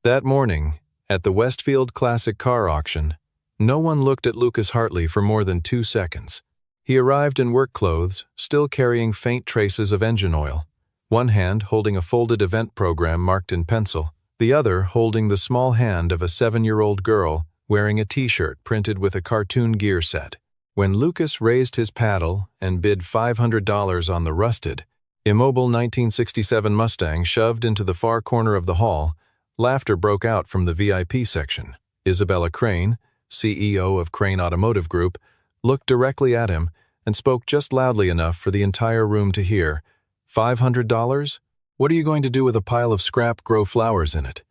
That morning, at the Westfield Classic Car Auction, no one looked at Lucas Hartley for more than 2 seconds. He arrived in work clothes, still carrying faint traces of engine oil, one hand holding a folded event program marked in pencil, the other holding the small hand of a 7-year-old girl wearing a t-shirt printed with a cartoon gear set. When Lucas raised his paddle and bid $500 on the rusted, immobile 1967 Mustang shoved into the far corner of the hall, laughter broke out from the VIP section. Isabella Crane, CEO of Crane Automotive Group, looked directly at him and spoke just loudly enough for the entire room to hear. $500? What are you going to do with a pile of scrap grow flowers in it?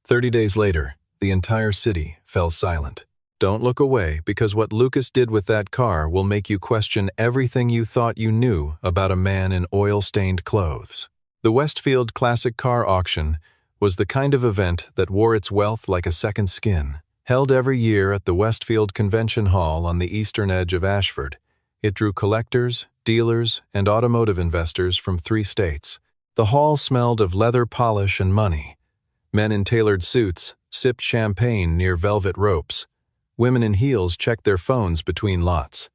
30 days later, the entire city fell silent. Don't look away, because what Lucas did with that car will make you question everything you thought you knew about a man in oil-stained clothes. The Westfield Classic Car Auction was the kind of event that wore its wealth like a second skin. Held every year at the Westfield Convention Hall on the eastern edge of Ashford, it drew collectors, dealers, and automotive investors from 3 states. The hall smelled of leather polish and money. Men in tailored suits sipped champagne near velvet ropes. Women in heels checked their phones between lots.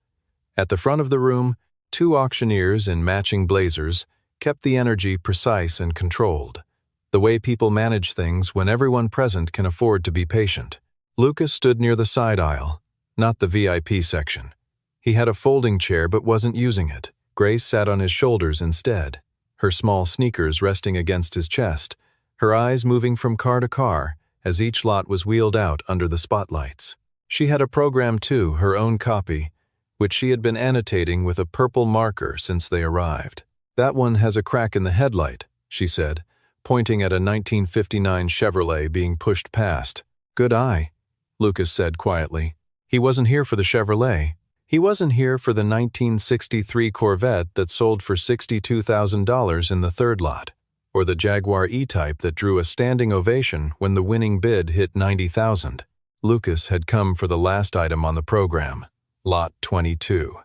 At the front of the room, 2 auctioneers in matching blazers kept the energy precise and controlled, the way people manage things when everyone present can afford to be patient. Lucas stood near the side aisle, not the VIP section. He had a folding chair but wasn't using it. Grace sat on his shoulders instead, her small sneakers resting against his chest, her eyes moving from car to car as each lot was wheeled out under the spotlights. She had a program too, her own copy, which she had been annotating with a purple marker since they arrived. "That one has a crack in the headlight," she said, pointing at a 1959 Chevrolet being pushed past. "Good eye," Lucas said quietly. He wasn't here for the Chevrolet. He wasn't here for the 1963 Corvette that sold for $62,000 in the third lot, or the Jaguar E-Type that drew a standing ovation when the winning bid hit $90,000. Lucas had come for the last item on the program, Lot 22.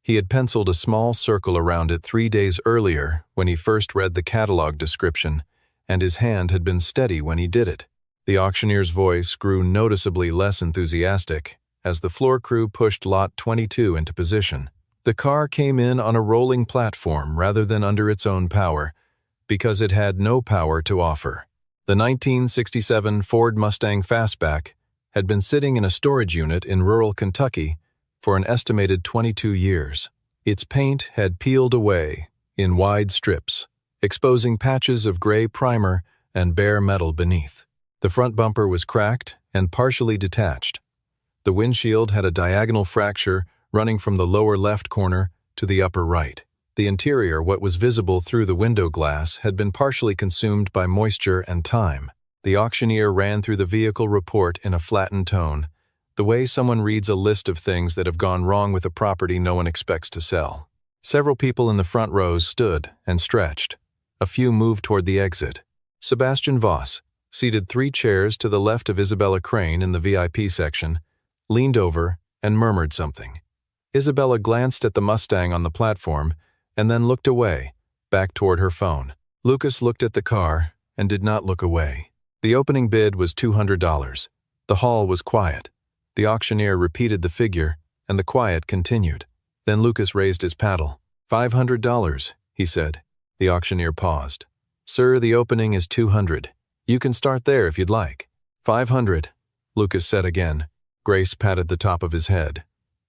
He had penciled a small circle around it 3 days earlier when he first read the catalog description, and his hand had been steady when he did it. The auctioneer's voice grew noticeably less enthusiastic as the floor crew pushed Lot 22 into position. The car came in on a rolling platform rather than under its own power, because it had no power to offer. The 1967 Ford Mustang Fastback had been sitting in a storage unit in rural Kentucky for an estimated 22 years. Its paint had peeled away in wide strips, exposing patches of gray primer and bare metal beneath. The front bumper was cracked and partially detached. The windshield had a diagonal fracture running from the lower left corner to the upper right. The interior, what was visible through the window glass, had been partially consumed by moisture and time. The auctioneer ran through the vehicle report in a flattened tone, the way someone reads a list of things that have gone wrong with a property no one expects to sell. Several people in the front rows stood and stretched. A few moved toward the exit. Sebastian Voss, seated 3 chairs to the left of Isabella Crane in the VIP section, leaned over and murmured something. Isabella glanced at the Mustang on the platform and then looked away, back toward her phone. Lucas looked at the car and did not look away. The opening bid was $200. The hall was quiet. The auctioneer repeated the figure, and the quiet continued. Then Lucas raised his paddle. $500, he said. The auctioneer paused. "Sir, the opening is $200. You can start there if you'd like." $500, Lucas said again. Grace patted the top of his head.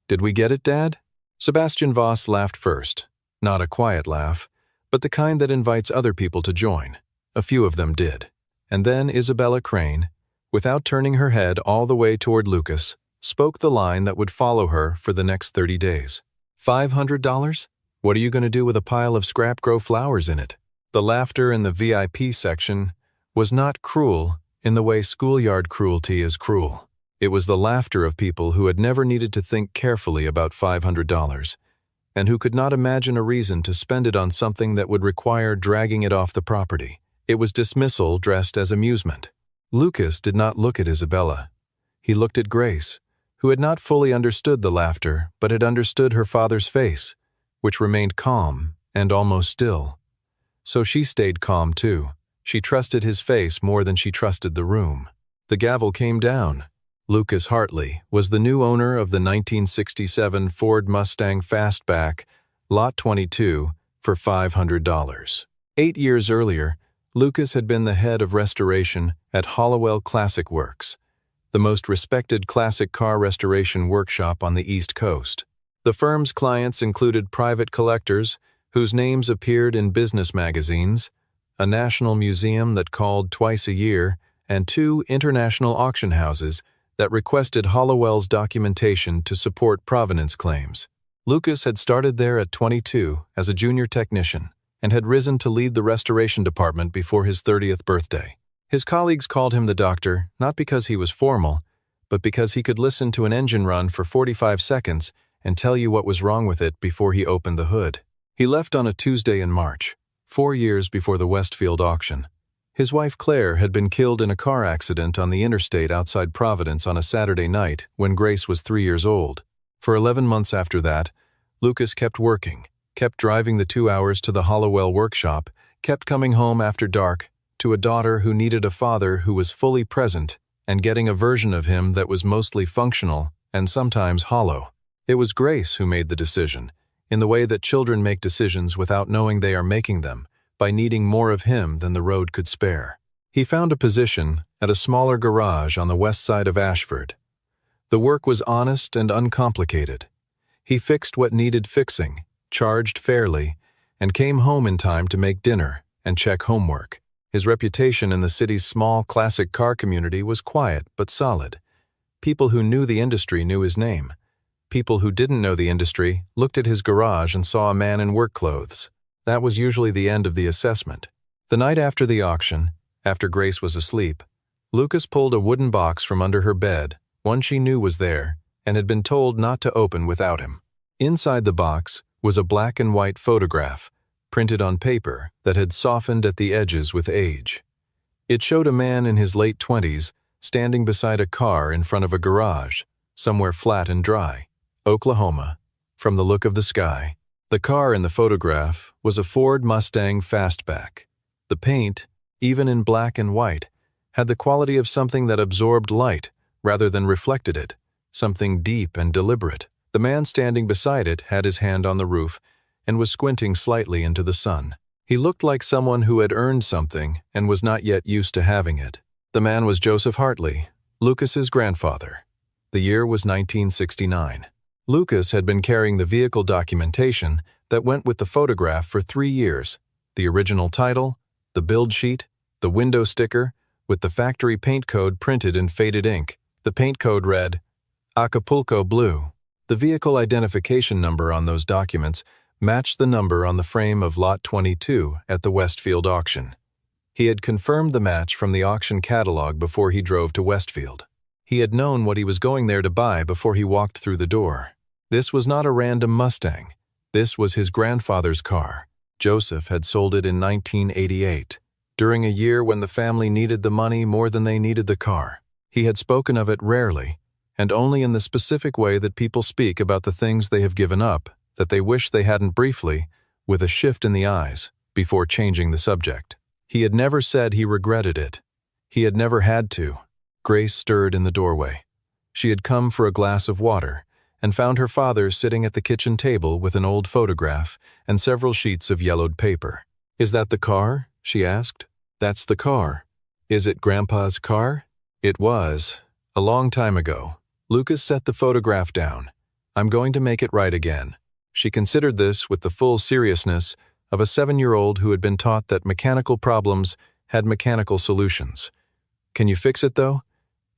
"Did we get it, Dad?" Sebastian Voss laughed first. Not a quiet laugh, but the kind that invites other people to join. A few of them did. And then Isabella Crane, without turning her head all the way toward Lucas, spoke the line that would follow her for the next 30 days. $500? What are you going to do with a pile of scrap grow flowers in it? The laughter in the VIP section was not cruel in the way schoolyard cruelty is cruel. It was the laughter of people who had never needed to think carefully about $500, and who could not imagine a reason to spend it on something that would require dragging it off the property. It was dismissal dressed as amusement. Lucas did not look at Isabella. He looked at Grace, who had not fully understood the laughter, but had understood her father's face, which remained calm and almost still. So she stayed calm too. She trusted his face more than she trusted the room. The gavel came down. Lucas Hartley was the new owner of the 1967 Ford Mustang Fastback, Lot 22, for $500. 8 years earlier, Lucas had been the head of restoration at Hollowell Classic Works, the most respected classic car restoration workshop on the East Coast. The firm's clients included private collectors whose names appeared in business magazines, a national museum that called twice a year, and 2 international auction houses that requested Hollowell's documentation to support provenance claims. Lucas had started there at 22 as a junior technician and had risen to lead the restoration department before his 30th birthday. His colleagues called him the doctor not because he was formal, but because he could listen to an engine run for 45 seconds and tell you what was wrong with it before he opened the hood. He left on a Tuesday in March, 4 years before the Westfield auction. His wife Claire had been killed in a car accident on the interstate outside Providence on a Saturday night when Grace was 3 years old. For 11 months after that, Lucas kept working, kept driving the 2 hours to the Hollowell workshop, kept coming home after dark to a daughter who needed a father who was fully present and getting a version of him that was mostly functional and sometimes hollow. It was Grace who made the decision, in the way that children make decisions without knowing they are making them, by needing more of him than the road could spare. He found a position at a smaller garage on the west side of Ashford. The work was honest and uncomplicated. He fixed what needed fixing, charged fairly, and came home in time to make dinner and check homework. His reputation in the city's small classic car community was quiet but solid. People who knew the industry knew his name. People who didn't know the industry looked at his garage and saw a man in work clothes. That was usually the end of the assessment. The night after the auction, after Grace was asleep, Lucas pulled a wooden box from under her bed, one she knew was there, and had been told not to open without him. Inside the box was a black and white photograph, printed on paper that had softened at the edges with age. It showed a man in his late 20s standing beside a car in front of a garage, somewhere flat and dry, Oklahoma, from the look of the sky. The car in the photograph was a Ford Mustang Fastback. The paint, even in black and white, had the quality of something that absorbed light rather than reflected it, something deep and deliberate. The man standing beside it had his hand on the roof and was squinting slightly into the sun. He looked like someone who had earned something and was not yet used to having it. The man was Joseph Hartley, Lucas's grandfather. The year was 1969. Lucas had been carrying the vehicle documentation that went with the photograph for 3 years. The original title, the build sheet, the window sticker, with the factory paint code printed in faded ink. The paint code read, Acapulco Blue. The vehicle identification number on those documents matched the number on the frame of Lot 22 at the Westfield auction. He had confirmed the match from the auction catalog before he drove to Westfield. He had known what he was going there to buy before he walked through the door. This was not a random Mustang. This was his grandfather's car. Joseph had sold it in 1988, during a year when the family needed the money more than they needed the car. He had spoken of it rarely, and only in the specific way that people speak about the things they have given up, that they wish they hadn't briefly, with a shift in the eyes, before changing the subject. He had never said he regretted it. He had never had to. Grace stirred in the doorway. She had come for a glass of water, and found her father sitting at the kitchen table with an old photograph and several sheets of yellowed paper. "Is that the car?" she asked. "That's the car." "Is it Grandpa's car?" It was. A long time ago. Lucas set the photograph down. "I'm going to make it right again." She considered this with the full seriousness of a 7-year-old who had been taught that mechanical problems had mechanical solutions. "Can you fix it, though?"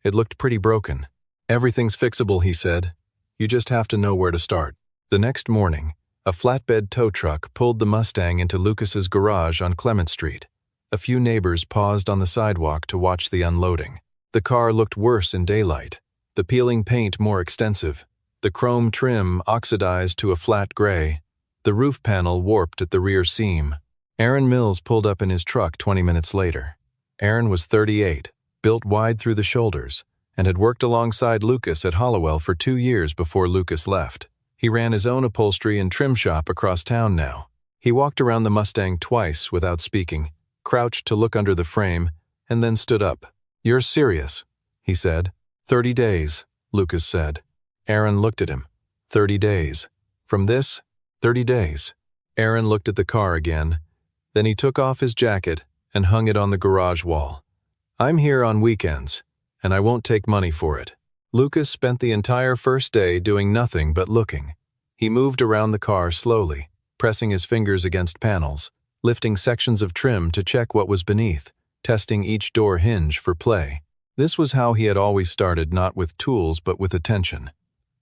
It looked pretty broken. "Everything's fixable," he said. "You just have to know where to start." The next morning, a flatbed tow truck pulled the Mustang into Lucas's garage on Clement Street. A few neighbors paused on the sidewalk to watch the unloading. The car looked worse in daylight, the peeling paint more extensive, the chrome trim oxidized to a flat gray, the roof panel warped at the rear seam. Aaron Mills pulled up in his truck 20 minutes later. Aaron was 38, built wide through the shoulders, and had worked alongside Lucas at Hollowell for 2 years before Lucas left. He ran his own upholstery and trim shop across town now. He walked around the Mustang twice without speaking, crouched to look under the frame, and then stood up. "You're serious," he said. 30 days, Lucas said. Aaron looked at him. 30 days. From this, 30 days. Aaron looked at the car again. Then he took off his jacket and hung it on the garage wall. "I'm here on weekends, and I won't take money for it." Lucas spent the entire first day doing nothing but looking. He moved around the car slowly, pressing his fingers against panels, lifting sections of trim to check what was beneath, testing each door hinge for play. This was how he had always started, not with tools but with attention.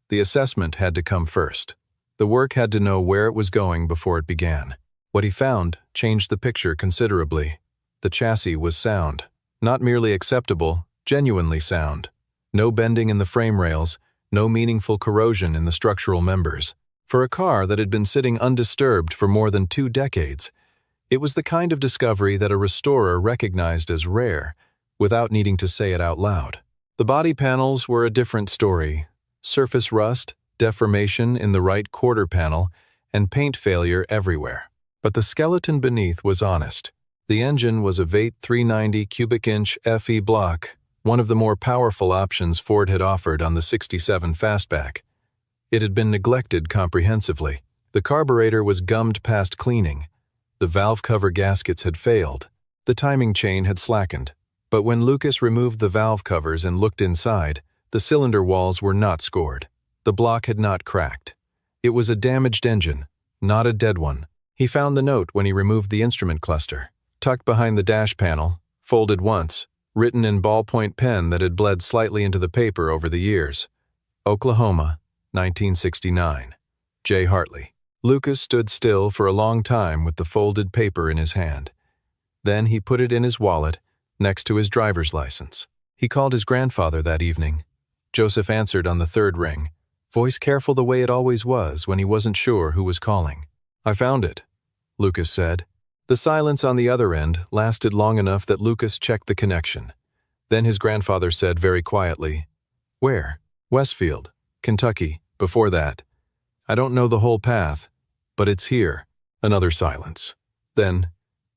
The assessment had to come first. The work had to know where it was going before it began. What he found changed the picture considerably. The chassis was sound. Not merely acceptable, genuinely sound. No bending in the frame rails, no meaningful corrosion in the structural members. For a car that had been sitting undisturbed for more than 2 decades, it was the kind of discovery that a restorer recognized as rare, without needing to say it out loud. The body panels were a different story. Surface rust, deformation in the right quarter panel, and paint failure everywhere. But the skeleton beneath was honest. The engine was a Vate 390 cubic inch FE block, one of the more powerful options Ford had offered on the '67 Fastback. It had been neglected comprehensively. The carburetor was gummed past cleaning. The valve cover gaskets had failed. The timing chain had slackened. But when Lucas removed the valve covers and looked inside, the cylinder walls were not scored. The block had not cracked. It was a damaged engine, not a dead one. He found the note when he removed the instrument cluster. Tucked behind the dash panel, folded once, written in ballpoint pen that had bled slightly into the paper over the years. Oklahoma, 1969. J. Hartley. Lucas stood still for a long time with the folded paper in his hand. Then he put it in his wallet, next to his driver's license. He called his grandfather that evening. Joseph answered on the 3rd ring, voice careful the way it always was when he wasn't sure who was calling. "I found it," Lucas said. The silence on the other end lasted long enough that Lucas checked the connection. Then his grandfather said very quietly, "Where?" "Westfield, Kentucky, before that. I don't know the whole path, but it's here." Another silence. Then,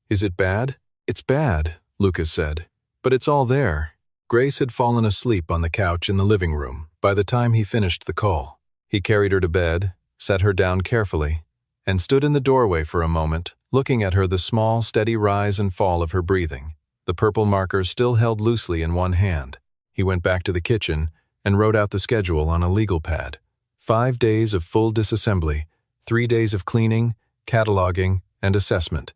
"Is it bad?" "It's bad," Lucas said, "but it's all there." Grace had fallen asleep on the couch in the living room by the time he finished the call. He carried her to bed, set her down carefully, and stood in the doorway for a moment, looking at her, the small, steady rise and fall of her breathing, the purple marker still held loosely in one hand. He went back to the kitchen and wrote out the schedule on a legal pad. 5 days of full disassembly, 3 days of cleaning, cataloging, and assessment,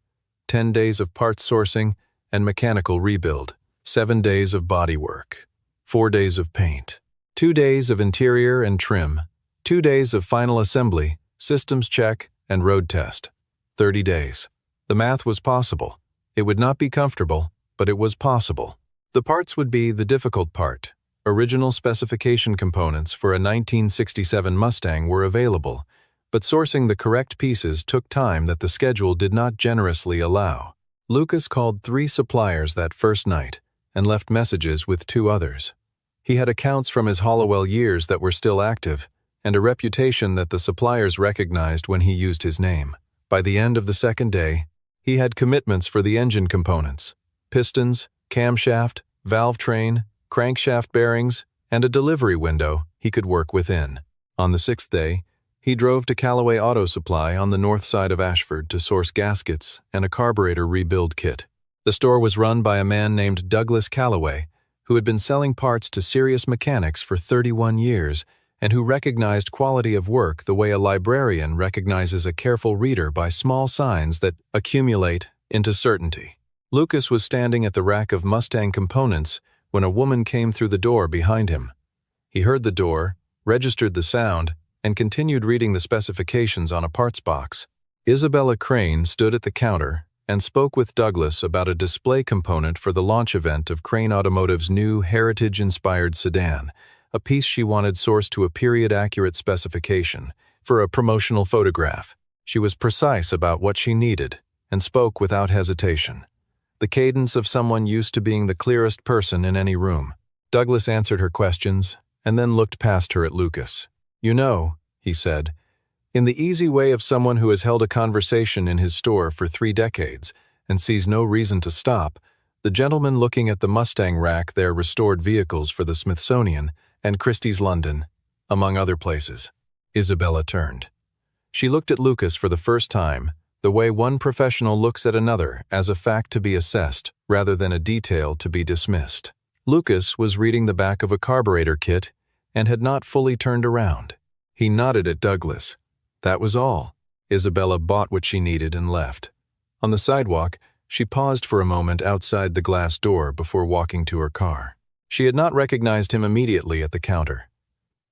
10 days of parts sourcing and mechanical rebuild, 7 days of body work, 4 days of paint, 2 days of interior and trim, 2 days of final assembly, systems check, and road test. 30 days. The math was possible. It would not be comfortable, but it was possible. The parts would be the difficult part. Original specification components for a 1967 Mustang were available, but sourcing the correct pieces took time that the schedule did not generously allow. Lucas called 3 suppliers that first night and left messages with 2 others. He had accounts from his Hollowell years that were still active, and a reputation that the suppliers recognized when he used his name. By the end of the second day, he had commitments for the engine components, pistons, camshaft, valve train, crankshaft bearings, and a delivery window he could work within. On the 6th day, he drove to Callaway Auto Supply on the north side of Ashford to source gaskets and a carburetor rebuild kit. The store was run by a man named Douglas Callaway, who had been selling parts to serious mechanics for 31 years and who recognized quality of work the way a librarian recognizes a careful reader by small signs that accumulate into certainty. Lucas was standing at the rack of Mustang components when a woman came through the door behind him. He heard the door, registered the sound, and continued reading the specifications on a parts box. Isabella Crane stood at the counter and spoke with Douglas about a display component for the launch event of Crane Automotive's new heritage-inspired sedan, a piece she wanted sourced to a period-accurate specification for a promotional photograph. She was precise about what she needed and spoke without hesitation, the cadence of someone used to being the clearest person in any room. Douglas answered her questions and then looked past her at Lucas. "You know," he said, in the easy way of someone who has held a conversation in his store for 3 decades, and sees no reason to stop, the gentleman looking at the Mustang rack there restored vehicles for the Smithsonian and Christie's London, among other places. Isabella turned. She looked at Lucas for the first time, the way one professional looks at another, as a fact to be assessed rather than a detail to be dismissed. Lucas was reading the back of a carburetor kit and had not fully turned around. He nodded at Douglas. That was all. Isabella bought what she needed and left. On the sidewalk, she paused for a moment outside the glass door before walking to her car. She had not recognized him immediately at the counter,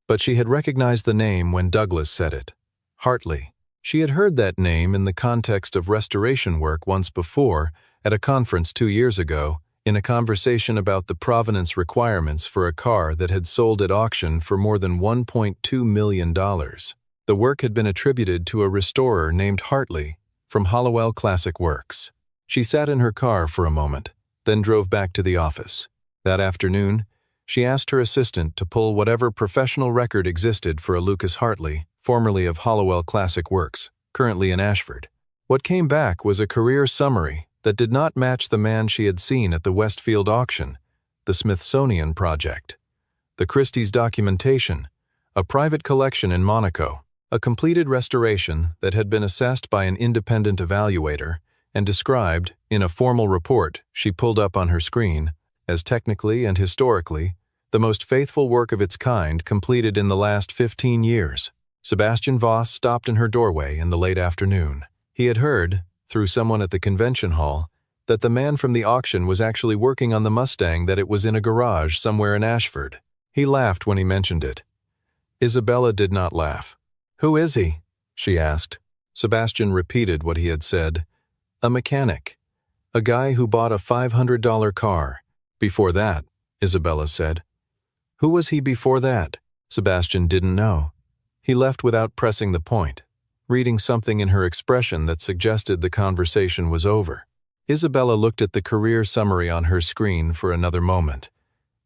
but she had recognized the name when Douglas said it. Hartley. She had heard that name in the context of restoration work once before, at a conference 2 years ago, in a conversation about the provenance requirements for a car that had sold at auction for more than $1.2 million. The work had been attributed to a restorer named Hartley from Hollowell Classic Works. She sat in her car for a moment, then drove back to the office. That afternoon, she asked her assistant to pull whatever professional record existed for a Lucas Hartley, formerly of Hollowell Classic Works, currently in Ashford. What came back was a career summary that did not match the man she had seen at the Westfield auction, the Smithsonian project, the Christie's documentation, a private collection in Monaco, a completed restoration that had been assessed by an independent evaluator and described, in a formal report she pulled up on her screen, as technically and historically the most faithful work of its kind completed in the last 15 years. Sebastian Voss stopped in her doorway in the late afternoon. He had heard, through someone at the convention hall, that the man from the auction was actually working on the Mustang, that it was in a garage somewhere in Ashford. He laughed when he mentioned it. Isabella did not laugh. "Who is he?" she asked. Sebastian repeated what he had said. "A mechanic. A guy who bought a $500 car. Before that," Isabella said. "Who was he before that?" Sebastian didn't know. He left without pressing the point, reading something in her expression that suggested the conversation was over. Isabella looked at the career summary on her screen for another moment.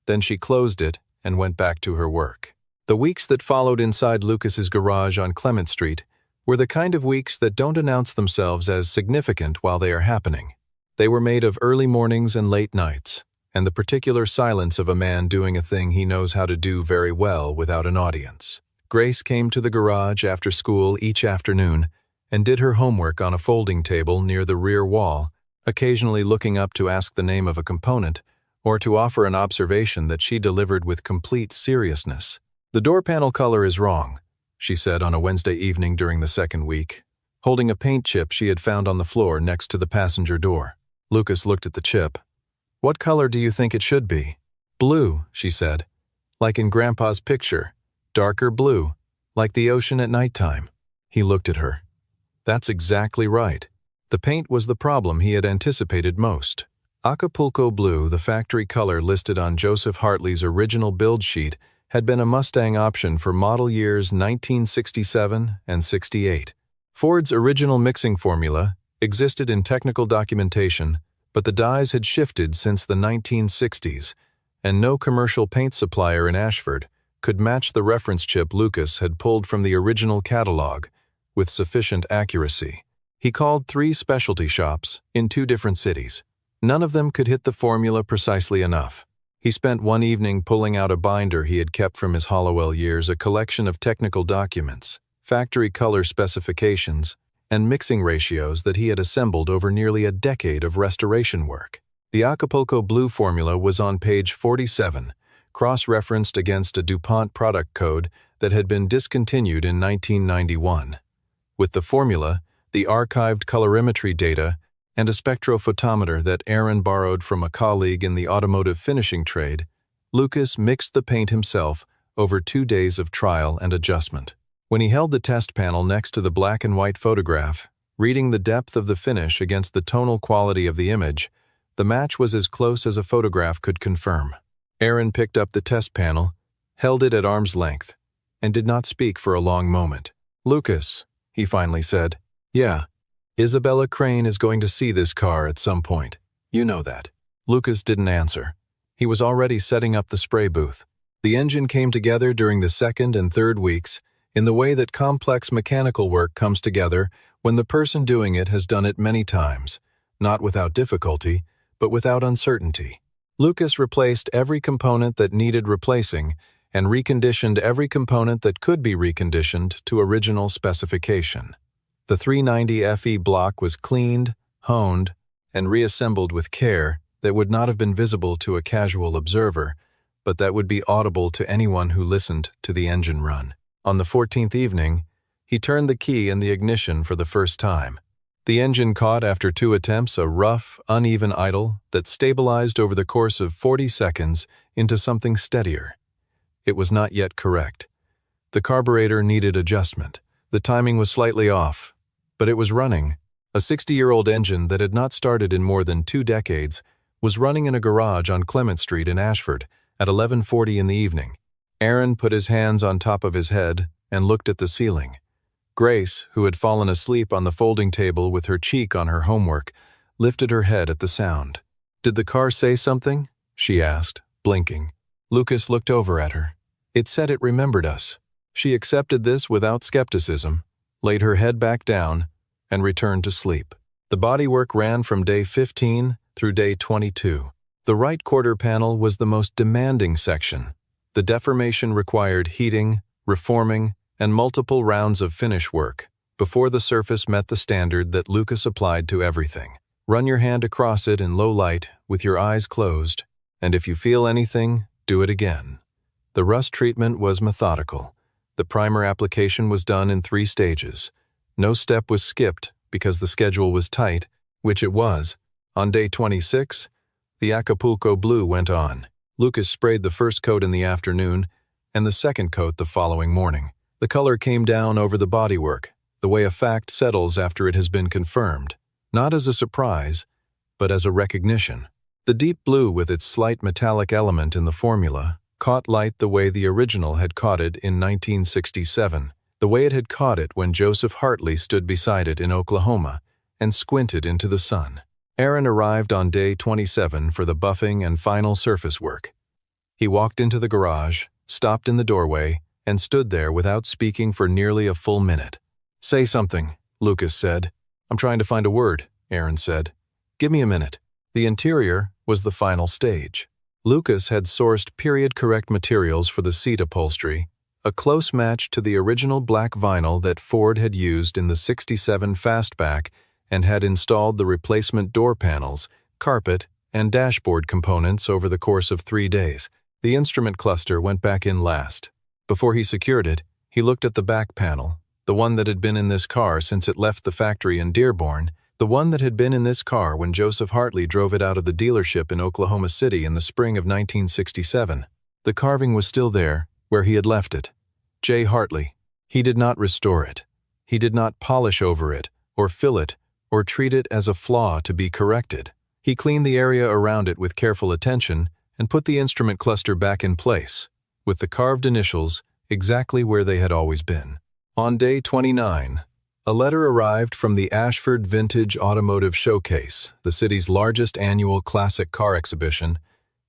Then she closed it and went back to her work. The weeks that followed inside Lucas's garage on Clement Street were the kind of weeks that don't announce themselves as significant while they are happening. They were made of early mornings and late nights, and the particular silence of a man doing a thing he knows how to do very well without an audience. Grace came to the garage after school each afternoon and did her homework on a folding table near the rear wall, occasionally looking up to ask the name of a component or to offer an observation that she delivered with complete seriousness. "The door panel color is wrong," she said on a Wednesday evening during the second week, holding a paint chip she had found on the floor next to the passenger door. Lucas looked at the chip. "What color do you think it should be?" "Blue," she said. "Like in Grandpa's picture. Darker blue, like the ocean at nighttime." He looked at her. That's exactly right. The paint was the problem he had anticipated most. Acapulco blue, the factory color listed on Joseph Hartley's original build sheet, had been a Mustang option for model years 1967 and 68. Ford's original mixing formula existed in technical documentation, but the dyes had shifted since the 1960s, and no commercial paint supplier in Ashford could match the reference chip Lucas had pulled from the original catalog with sufficient accuracy. He called 3 specialty shops in 2 different cities. None of them could hit the formula precisely enough. He spent one evening pulling out a binder he had kept from his Hollowell years, a collection of technical documents, factory color specifications, and mixing ratios that he had assembled over nearly a decade of restoration work. The Acapulco blue formula was on page 47, cross-referenced against a DuPont product code that had been discontinued in 1991. With the formula, the archived colorimetry data, and a spectrophotometer that Aaron borrowed from a colleague in the automotive finishing trade, Lucas mixed the paint himself over 2 days of trial and adjustment. When he held the test panel next to the black and white photograph, reading the depth of the finish against the tonal quality of the image, the match was as close as a photograph could confirm. Aaron picked up the test panel, held it at arm's length, and did not speak for a long moment. "Lucas," he finally said. "Yeah, Isabella Crane is going to see this car at some point. You know that." Lucas didn't answer. He was already setting up the spray booth. The engine came together during the 2nd and 3rd weeks in the way that complex mechanical work comes together when the person doing it has done it many times, not without difficulty, but without uncertainty. Lucas replaced every component that needed replacing and reconditioned every component that could be reconditioned to original specification. The 390 FE block was cleaned, honed, and reassembled with care that would not have been visible to a casual observer, but that would be audible to anyone who listened to the engine run. On the 14th evening, he turned the key in the ignition for the first time. The engine caught after 2 attempts a rough, uneven idle that stabilized over the course of 40 seconds into something steadier. It was not yet correct. The carburetor needed adjustment. The timing was slightly off, but it was running. A 60-year-old engine that had not started in more than 2 decades was running in a garage on Clement Street in Ashford at 11:40 in the evening. Aaron put his hands on top of his head and looked at the ceiling. Grace, who had fallen asleep on the folding table with her cheek on her homework, lifted her head at the sound. "Did the car say something?" she asked, blinking. Lucas looked over at her. "It said it remembered us." She accepted this without skepticism, laid her head back down, and returned to sleep. The bodywork ran from day 15 through day 22. The right quarter panel was the most demanding section. The deformation required heating, reforming, and multiple rounds of finish work before the surface met the standard that Lucas applied to everything. Run your hand across it in low light with your eyes closed, and if you feel anything, do it again. The rust treatment was methodical. The primer application was done in 3 stages. No step was skipped because the schedule was tight, which it was. On day 26, the Acapulco Blue went on. Lucas sprayed the first coat in the afternoon and the second coat the following morning. The color came down over the bodywork, the way a fact settles after it has been confirmed, not as a surprise, but as a recognition. The deep blue with its slight metallic element in the formula caught light the way the original had caught it in 1967, the way it had caught it when Joseph Hartley stood beside it in Oklahoma and squinted into the sun. Aaron arrived on day 27 for the buffing and final surface work. He walked into the garage, stopped in the doorway, and stood there without speaking for nearly a full minute. "Say something," Lucas said. "I'm trying to find a word," Aaron said. "Give me a minute." The interior was the final stage. Lucas had sourced period-correct materials for the seat upholstery, a close match to the original black vinyl that Ford had used in the '67 Fastback, and had installed the replacement door panels, carpet, and dashboard components over the course of 3 days. The instrument cluster went back in last. Before he secured it, he looked at the back panel, the one that had been in this car since it left the factory in Dearborn, the one that had been in this car when Joseph Hartley drove it out of the dealership in Oklahoma City in the spring of 1967. The carving was still there, where he had left it. J. Hartley. He did not restore it. He did not polish over it, or fill it, or treat it as a flaw to be corrected. He cleaned the area around it with careful attention and put the instrument cluster back in place, with the carved initials exactly where they had always been. On day 29, a letter arrived from the Ashford Vintage Automotive Showcase, the city's largest annual classic car exhibition,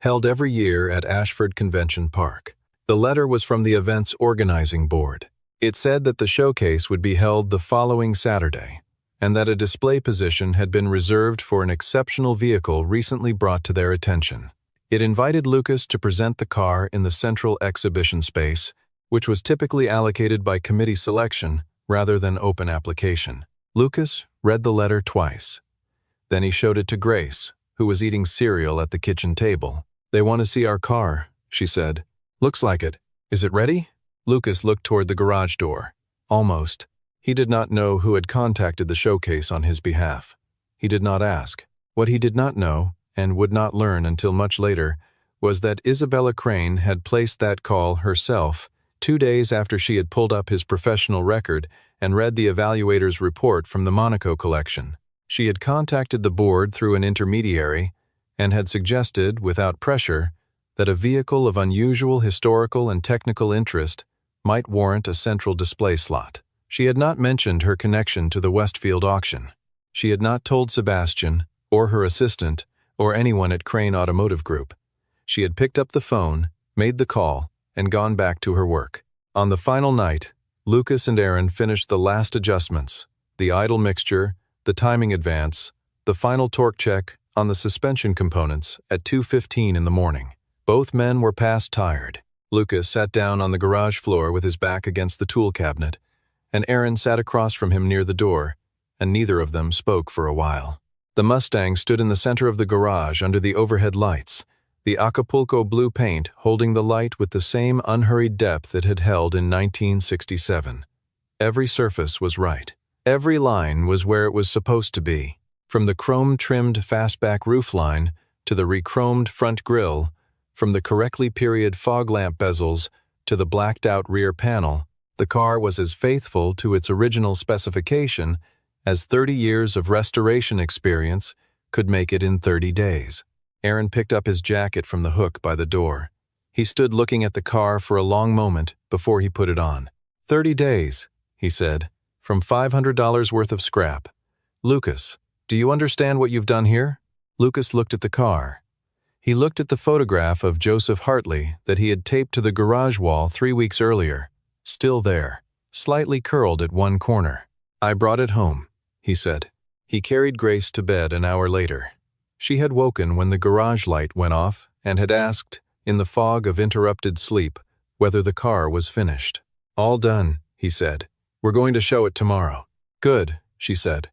held every year at Ashford Convention Park. The letter was from the event's organizing board. It said that the showcase would be held the following Saturday, and that a display position had been reserved for an exceptional vehicle recently brought to their attention. It invited Lucas to present the car in the central exhibition space, which was typically allocated by committee selection rather than open application. Lucas read the letter twice. Then he showed it to Grace, who was eating cereal at the kitchen table. "They want to see our car," she said. "Looks like it. Is it ready?" Lucas looked toward the garage door. Almost. He did not know who had contacted the showcase on his behalf. He did not ask. What he did not know, and would not learn until much later, was that Isabella Crane had placed that call herself 2 days after she had pulled up his professional record and read the evaluator's report from the Monaco collection. She had contacted the board through an intermediary and had suggested, without pressure, that a vehicle of unusual historical and technical interest might warrant a central display slot. She had not mentioned her connection to the Westfield auction. She had not told Sebastian, or her assistant, or anyone at Crane Automotive Group. She had picked up the phone, made the call, and gone back to her work. On the final night, Lucas and Aaron finished the last adjustments, the idle mixture, the timing advance, the final torque check on the suspension components at 2:15 in the morning. Both men were past tired. Lucas sat down on the garage floor with his back against the tool cabinet, and Aaron sat across from him near the door, and neither of them spoke for a while. The Mustang stood in the center of the garage under the overhead lights, the Acapulco blue paint holding the light with the same unhurried depth it had held in 1967. Every surface was right. Every line was where it was supposed to be. From the chrome-trimmed fastback roofline to the re-chromed front grille, from the correctly period fog lamp bezels to the blacked-out rear panel, the car was as faithful to its original specification as 30 years of restoration experience could make it in 30 days. Aaron picked up his jacket from the hook by the door. He stood looking at the car for a long moment before he put it on. 30 days, he said, from $500 worth of scrap. Lucas, do you understand what you've done here? Lucas looked at the car. He looked at the photograph of Joseph Hartley that he had taped to the garage wall 3 weeks earlier, still there, slightly curled at one corner. I brought it home, he said. He carried Grace to bed an hour later. She had woken when the garage light went off and had asked, in the fog of interrupted sleep, whether the car was finished. All done, he said. We're going to show it tomorrow. Good, she said,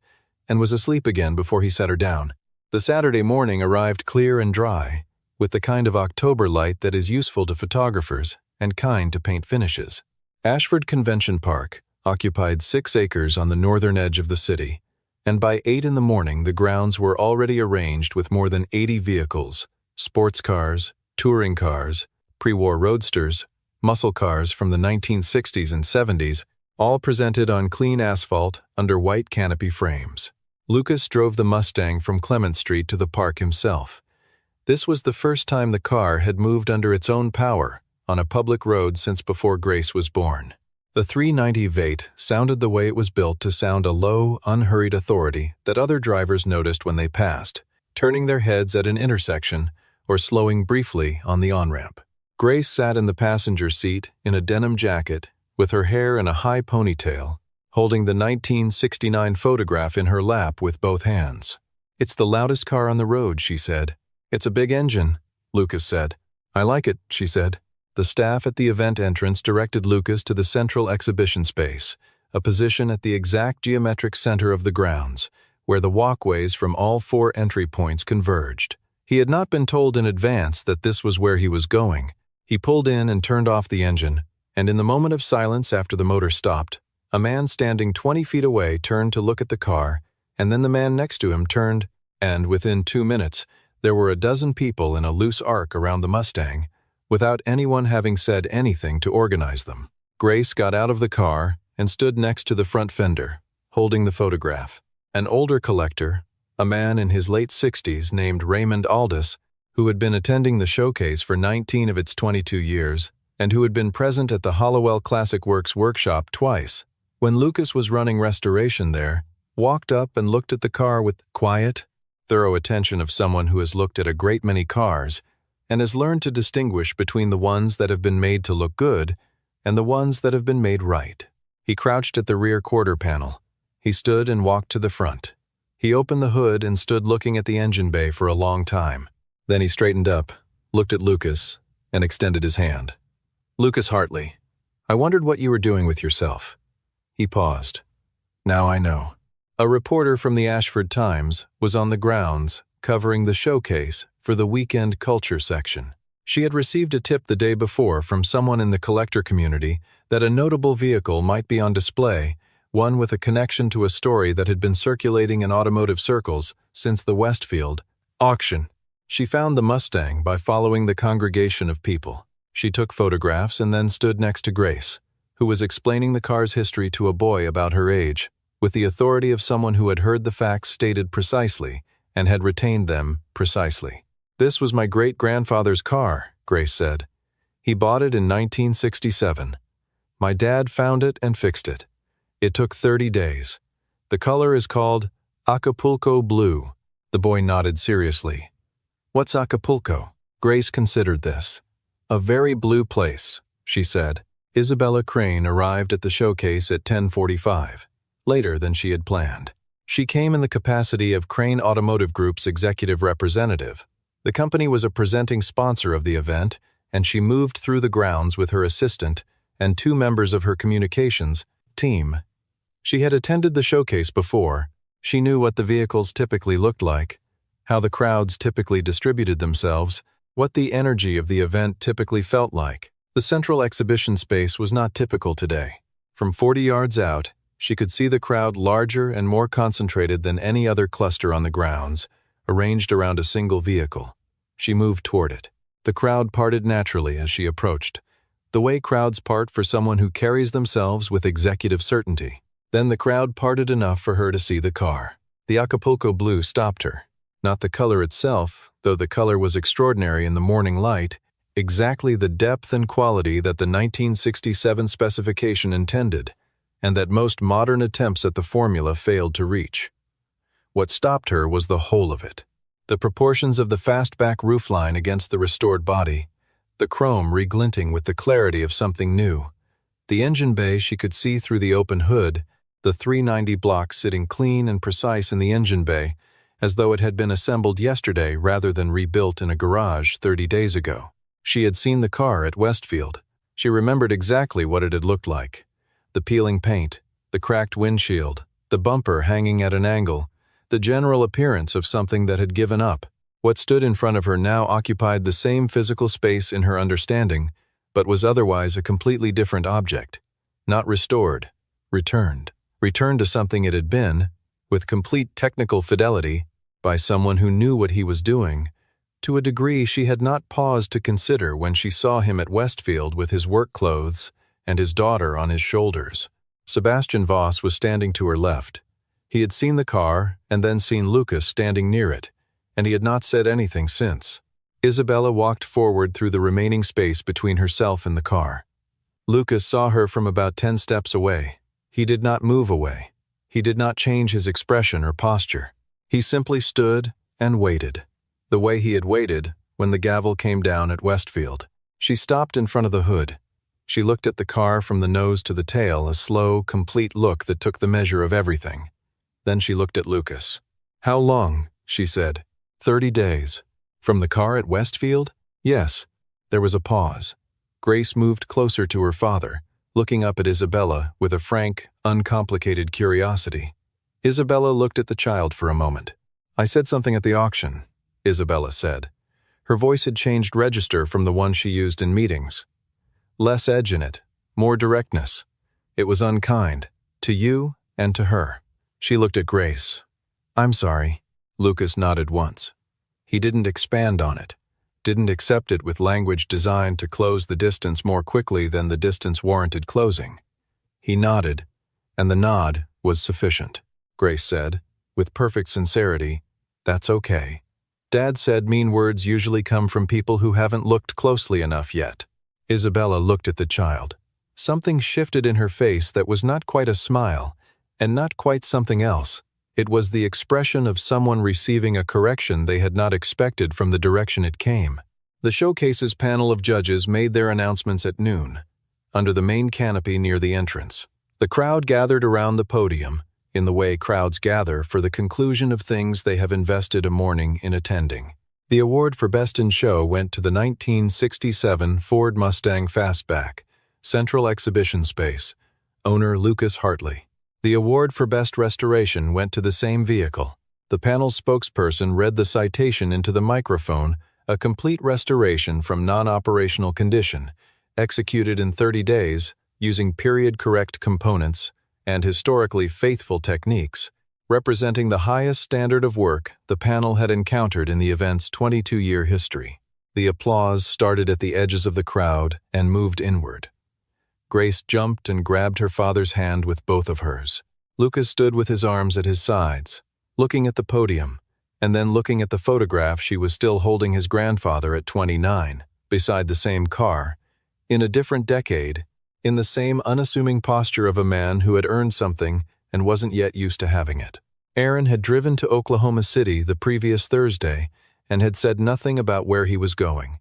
and was asleep again before he set her down. The Saturday morning arrived clear and dry, with the kind of October light that is useful to photographers and kind to paint finishes. Ashford Convention Park occupied 6 acres on the northern edge of the city, and by 8 in the morning the grounds were already arranged with more than 80 vehicles, sports cars, touring cars, pre-war roadsters, muscle cars from the 1960s and 70s, all presented on clean asphalt under white canopy frames. Lucas drove the Mustang from Clement Street to the park himself. This was the first time the car had moved under its own power on a public road since before Grace was born. The 390 Vate sounded the way it was built to sound, a low, unhurried authority that other drivers noticed when they passed, turning their heads at an intersection or slowing briefly on the on-ramp. Grace sat in the passenger seat in a denim jacket with her hair in a high ponytail, holding the 1969 photograph in her lap with both hands. It's the loudest car on the road, she said. It's a big engine, Lucas said. I like it, she said. The staff at the event entrance directed Lucas to the central exhibition space, a position at the exact geometric center of the grounds, where the walkways from all 4 entry points converged. He had not been told in advance that this was where he was going. He pulled in and turned off the engine, and in the moment of silence after the motor stopped, a man standing 20 feet away turned to look at the car, and then the man next to him turned, and within 2 minutes, there were a dozen people in a loose arc around the Mustang, without anyone having said anything to organize them. Grace got out of the car and stood next to the front fender, holding the photograph. An older collector, a man in his late 60s named Raymond Aldis, who had been attending the showcase for 19 of its 22 years, and who had been present at the Hollowell Classic Works workshop twice, when Lucas was running restoration there, walked up and looked at the car with quiet, thorough attention of someone who has looked at a great many cars and has learned to distinguish between the ones that have been made to look good and the ones that have been made right. He crouched at the rear quarter panel. He stood and walked to the front. He opened the hood and stood looking at the engine bay for a long time. Then he straightened up, looked at Lucas, and extended his hand. Lucas Hartley, I wondered what you were doing with yourself. He paused. Now I know. A reporter from the Ashford Times was on the grounds covering the showcase for the weekend culture section. She had received a tip the day before from someone in the collector community that a notable vehicle might be on display, one with a connection to a story that had been circulating in automotive circles since the Westfield auction. She found the Mustang by following the congregation of people. She took photographs and then stood next to Grace, who was explaining the car's history to a boy about her age, with the authority of someone who had heard the facts stated precisely and had retained them precisely. This was my great-grandfather's car, Grace said. He bought it in 1967. My dad found it and fixed it. It took 30 days. The color is called Acapulco Blue. The boy nodded seriously. What's Acapulco? Grace considered this. A very blue place, she said. Isabella Crane arrived at the showcase at 10:45, later than she had planned. She came in the capacity of Crane Automotive Group's executive representative. The company was a presenting sponsor of the event, and she moved through the grounds with her assistant and 2 members of her communications team. She had attended the showcase before. She knew what the vehicles typically looked like, how the crowds typically distributed themselves, what the energy of the event typically felt like. The central exhibition space was not typical today. From 40 yards out, she could see the crowd larger and more concentrated than any other cluster on the grounds, arranged around a single vehicle. She moved toward it. The crowd parted naturally as she approached, the way crowds part for someone who carries themselves with executive certainty. Then the crowd parted enough for her to see the car. The Acapulco blue stopped her. Not the color itself, though the color was extraordinary in the morning light, exactly the depth and quality that the 1967 specification intended, and that most modern attempts at the formula failed to reach. What stopped her was the whole of it. The proportions of the fastback roofline against the restored body, the chrome reglinting with the clarity of something new. The engine bay she could see through the open hood, the 390 block sitting clean and precise in the engine bay, as though it had been assembled yesterday rather than rebuilt in a garage 30 days ago. She had seen the car at Westfield. She remembered exactly what it had looked like. The peeling paint, the cracked windshield, the bumper hanging at an angle, the general appearance of something that had given up. What stood in front of her now occupied the same physical space in her understanding, but was otherwise a completely different object. Not restored, returned to something it had been, with complete technical fidelity, by someone who knew what he was doing, to a degree she had not paused to consider when she saw him at Westfield with his work clothes and his daughter on his shoulders. Sebastian Voss was standing to her left. He had seen the car and then seen Lucas standing near it, and he had not said anything since. Isabella walked forward through the remaining space between herself and the car. Lucas saw her from about 10 steps away. He did not move away. He did not change his expression or posture. He simply stood and waited, the way he had waited when the gavel came down at Westfield. She stopped in front of the hood. She looked at the car from the nose to the tail, a slow, complete look that took the measure of everything. Then she looked at Lucas. "How long?" she said. 30 days. From the car at Westfield? Yes. There was a pause. Grace moved closer to her father, looking up at Isabella with a frank, uncomplicated curiosity. Isabella looked at the child for a moment. "I said something at the auction," Isabella said. Her voice had changed register from the one she used in meetings. Less edge in it, more directness. It was unkind, to you and to her. She looked at Grace. "I'm sorry." Lucas nodded once. He didn't expand on it, didn't accept it with language designed to close the distance more quickly than the distance warranted closing. He nodded, and the nod was sufficient. Grace said, with perfect sincerity, "That's okay. Dad said mean words usually come from people who haven't looked closely enough yet." Isabella looked at the child. Something shifted in her face that was not quite a smile, and not quite something else. It was the expression of someone receiving a correction they had not expected from the direction it came. The showcase's panel of judges made their announcements at noon, under the main canopy near the entrance. The crowd gathered around the podium, in the way crowds gather for the conclusion of things they have invested a morning in attending. The award for Best in Show went to the 1967 Ford Mustang Fastback, Central Exhibition Space, owner Lucas Hartley. The award for Best Restoration went to the same vehicle. The panel's spokesperson read the citation into the microphone, a complete restoration from non-operational condition, executed in 30 days, using period-correct components and historically faithful techniques, representing the highest standard of work the panel had encountered in the event's 22-year history. The applause started at the edges of the crowd and moved inward. Grace jumped and grabbed her father's hand with both of hers. Lucas stood with his arms at his sides, looking at the podium, and then looking at the photograph she was still holding his grandfather at 29, beside the same car, in a different decade, in the same unassuming posture of a man who had earned something and wasn't yet used to having it. Aaron had driven to Oklahoma City the previous Thursday and had said nothing about where he was going.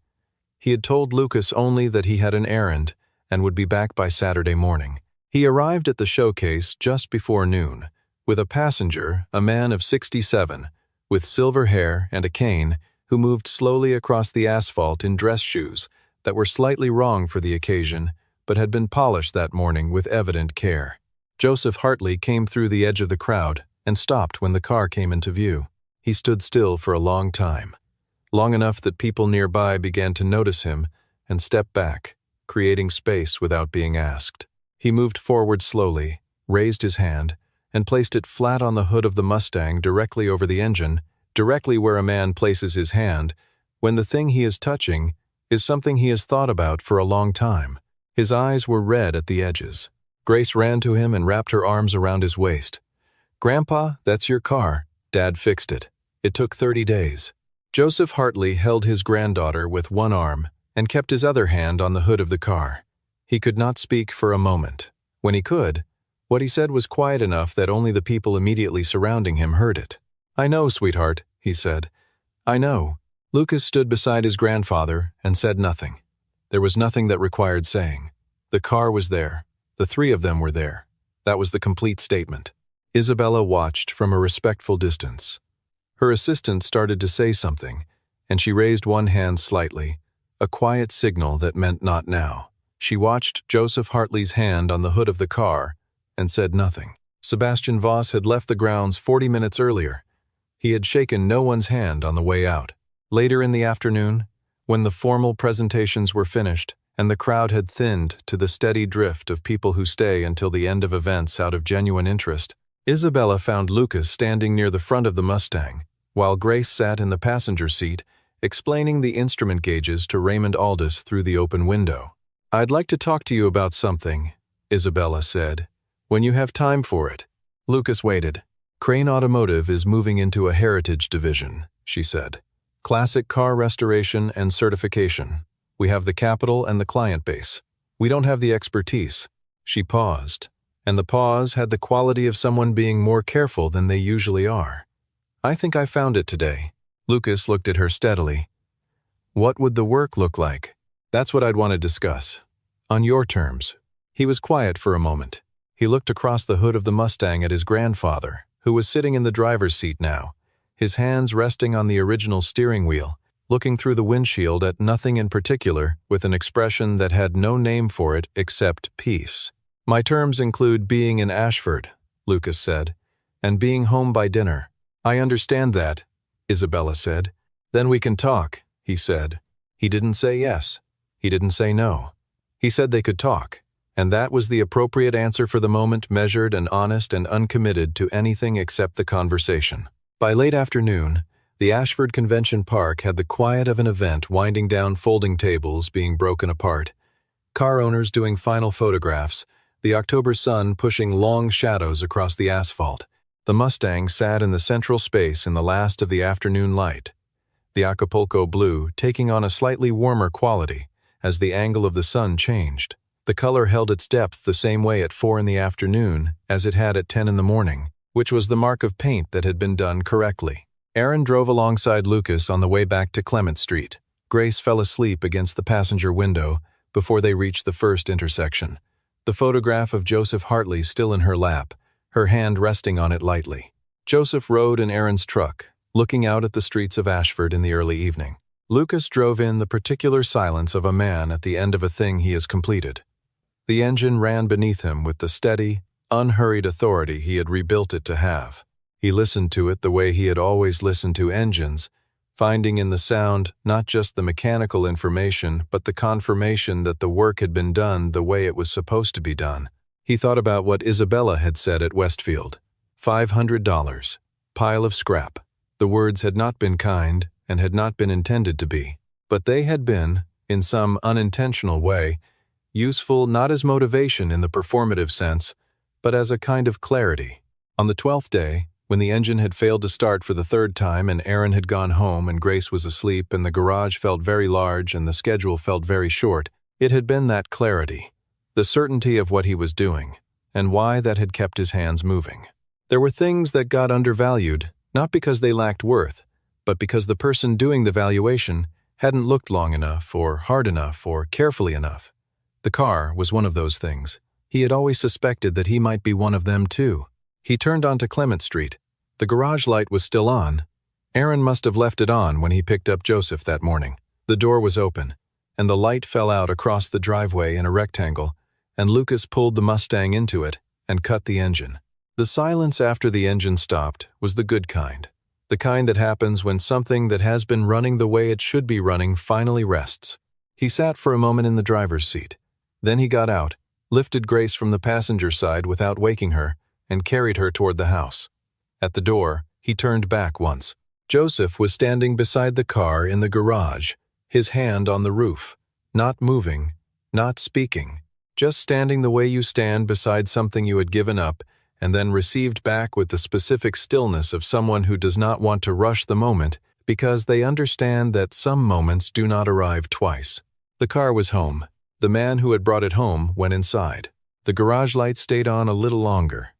He had told Lucas only that he had an errand and would be back by Saturday morning. He arrived at the showcase just before noon, with a passenger, a man of 67, with silver hair and a cane, who moved slowly across the asphalt in dress shoes that were slightly wrong for the occasion, but had been polished that morning with evident care. Joseph Hartley came through the edge of the crowd and stopped when the car came into view. He stood still for a long time, long enough that people nearby began to notice him and step back, creating space without being asked. He moved forward slowly, raised his hand, and placed it flat on the hood of the Mustang directly over the engine, directly where a man places his hand when the thing he is touching is something he has thought about for a long time. His eyes were red at the edges. Grace ran to him and wrapped her arms around his waist. "Grandpa, that's your car. Dad fixed it. It took 30 days. Joseph Hartley held his granddaughter with one arm and kept his other hand on the hood of the car. He could not speak for a moment. When he could, what he said was quiet enough that only the people immediately surrounding him heard it. "I know, sweetheart," he said. "I know." Lucas stood beside his grandfather and said nothing. There was nothing that required saying. The car was there. The three of them were there. That was the complete statement. Isabella watched from a respectful distance. Her assistant started to say something, and she raised one hand slightly, a quiet signal that meant not now. She watched Joseph Hartley's hand on the hood of the car and said nothing. Sebastian Voss had left the grounds 40 minutes earlier. He had shaken no one's hand on the way out. Later in the afternoon, when the formal presentations were finished and the crowd had thinned to the steady drift of people who stay until the end of events out of genuine interest, Isabella found Lucas standing near the front of the Mustang, while Grace sat in the passenger seat, explaining the instrument gauges to Raymond Aldous through the open window. "I'd like to talk to you about something," Isabella said, "when you have time for it." Lucas waited. "Crane Automotive is moving into a heritage division," she said. "Classic car restoration and certification. We have the capital and the client base. We don't have the expertise." She paused, and the pause had the quality of someone being more careful than they usually are. "I think I found it today." Lucas looked at her steadily. "What would the work look like?" "That's what I'd want to discuss. On your terms." He was quiet for a moment. He looked across the hood of the Mustang at his grandfather, who was sitting in the driver's seat now, his hands resting on the original steering wheel, looking through the windshield at nothing in particular with an expression that had no name for it except peace. "My terms include being in Ashford," Lucas said, "and being home by dinner." "I understand that," Isabella said. "Then we can talk," he said. He didn't say yes. He didn't say no. He said they could talk, and that was the appropriate answer for the moment, measured and honest and uncommitted to anything except the conversation. By late afternoon, the Ashford Convention Park had the quiet of an event, winding down, folding tables being broken apart, car owners doing final photographs, the October sun pushing long shadows across the asphalt. The Mustang sat in the central space in the last of the afternoon light, the Acapulco blue taking on a slightly warmer quality as the angle of the sun changed. The color held its depth the same way at 4 in the afternoon as it had at 10 in the morning, which was the mark of paint that had been done correctly. Aaron drove alongside Lucas on the way back to Clement Street. Grace fell asleep against the passenger window before they reached the first intersection, the photograph of Joseph Hartley still in her lap, her hand resting on it lightly. Joseph rode in Aaron's truck, looking out at the streets of Ashford in the early evening. Lucas drove in the particular silence of a man at the end of a thing he has completed. The engine ran beneath him with the steady, unhurried authority he had rebuilt it to have. He listened to it the way he had always listened to engines, finding in the sound not just the mechanical information but the confirmation that the work had been done the way it was supposed to be done. He thought about what Isabella had said at Westfield. $500. Pile of scrap. The words had not been kind and had not been intended to be, but they had been, in some unintentional way, useful not as motivation in the performative sense, but as a kind of clarity. On the 12th day, when the engine had failed to start for the third time and Aaron had gone home and Grace was asleep and the garage felt very large and the schedule felt very short, it had been that clarity, the certainty of what he was doing, and why that had kept his hands moving. There were things that got undervalued, not because they lacked worth, but because the person doing the valuation hadn't looked long enough or hard enough or carefully enough. The car was one of those things. He had always suspected that he might be one of them too. He turned onto Clement Street. The garage light was still on. Aaron must have left it on when he picked up Joseph that morning. The door was open, and the light fell out across the driveway in a rectangle, and Lucas pulled the Mustang into it and cut the engine. The silence after the engine stopped was the good kind. The kind that happens when something that has been running the way it should be running finally rests. He sat for a moment in the driver's seat. Then he got out, lifted Grace from the passenger side without waking her, and carried her toward the house. At the door, he turned back once. Joseph was standing beside the car in the garage, his hand on the roof, not moving, not speaking, just standing the way you stand beside something you had given up and then received back with the specific stillness of someone who does not want to rush the moment because they understand that some moments do not arrive twice. The car was home. The man who had brought it home went inside. The garage light stayed on a little longer.